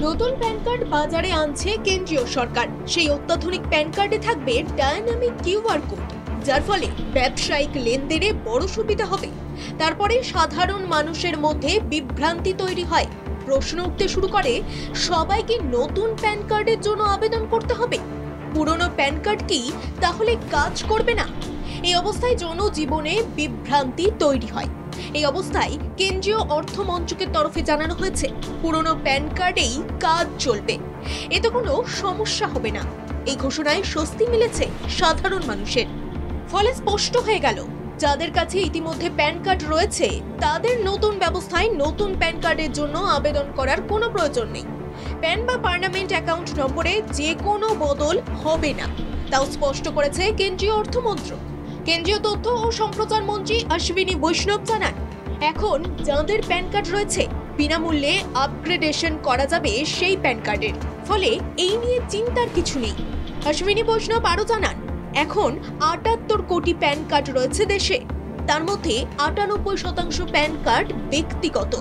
নতুন pan card বাজারে আনছে কেন্দ্রীয় সরকার। সেই অত্যাধুনিক প্যান কার্ডে থাকবে ডায়নামিক কিউআর কোড, যার ফলে ব্যবসায়িক লেনদেনে বড় সুবিধা হবে। তারপরে সাধারণ মানুষের মধ্যে বিভ্রান্তি তৈরি হয়। প্রশ্ন উঠতে শুরু করে, সবাই কি নতুন প্যান কার্ডের জন্য আবেদন করতে হবে? পুরনো প্যান কার্ড কি তাহলে কাজ করবে না? এই অবস্থায় জনজীবনে বিভ্রান্তি তৈরি হয়। এই অবস্থায় কেন্দ্রীয় অর্থ মন্ত্রকের তরফে জানানো হয়েছে, পুরনো প্যান কার্ডেই কাজ চলবে, এতে কোনো সমস্যা হবে না। এই ঘোষণায় স্বস্তি মিলেছে সাধারণ মানুষের। ফলে স্পষ্ট হয়ে গেল, যাদের কাছে ইতিমধ্যে প্যান কার্ড রয়েছে তাদের নতুন ব্যবস্থায় নতুন প্যান কার্ডের জন্য আবেদন করার কোনো প্রয়োজন নেই। প্যান বা পার্মানেন্ট অ্যাকাউন্ট নম্বরে যে কোনো বদল হবে না, তাও স্পষ্ট করেছে কেন্দ্রীয় অর্থ মন্ত্রক। কেন্দ্রীয় তথ্য ও সম্প্রচার মন্ত্রী অশ্বিনী বৈষ্ণব জানান, এখন যাদের প্যান কার্ড রয়েছে বিনামূল্যে আপগ্রেডেশন করা যাবে সেই প্যান কার্ডের। ফলে এই নিয়ে চিন্তার কিছু নেই। অশ্বিনী বৈষ্ণব আরো জানান, এখন ৭৮ কোটি প্যান কার্ড রয়েছে দেশে, তার মধ্যে ৯৮% প্যান কার্ড ব্যক্তিগত।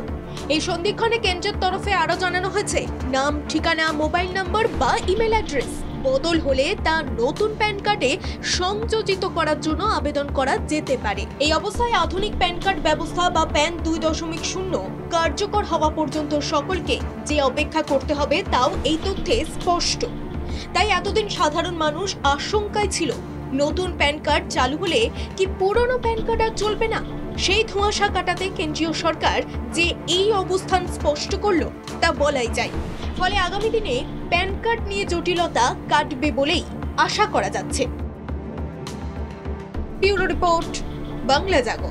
এই সন্ধিক্ষণে কেন্দ্রের তরফে আরো জানানো হয়েছে, নাম, ঠিকানা, মোবাইল নম্বর বা ইমেল অ্যাড্রেস বদল হলে তা নতুন প্যান কার্ডে সংযোজিত করার জন্য আবেদন করা যেতে পারে। এই অবস্থায় আধুনিক প্যান কার্ড ব্যবস্থা বা প্যান ২.০ কার্যকর হওয়া পর্যন্ত সকলকে যে অপেক্ষা করতে হবে তাও এই তথ্যে স্পষ্ট। তাই এতদিন সাধারণ মানুষ আশঙ্কায় ছিল, নতুন প্যান কার্ড চালু হলে কি পুরনো প্যান কার্ড আর চলবে না? সেই ধোঁয়াশা কাটাতে কেন্দ্রীয় সরকার যে এই অবস্থান স্পষ্ট করলো তা বলাই যায়। ফলে আগামী দিনে প্যান কার্ড নিয়ে জটিলতা কাটবে বলেই আশা করা যাচ্ছে। ব্যুরো রিপোর্ট, বাংলা জাগো।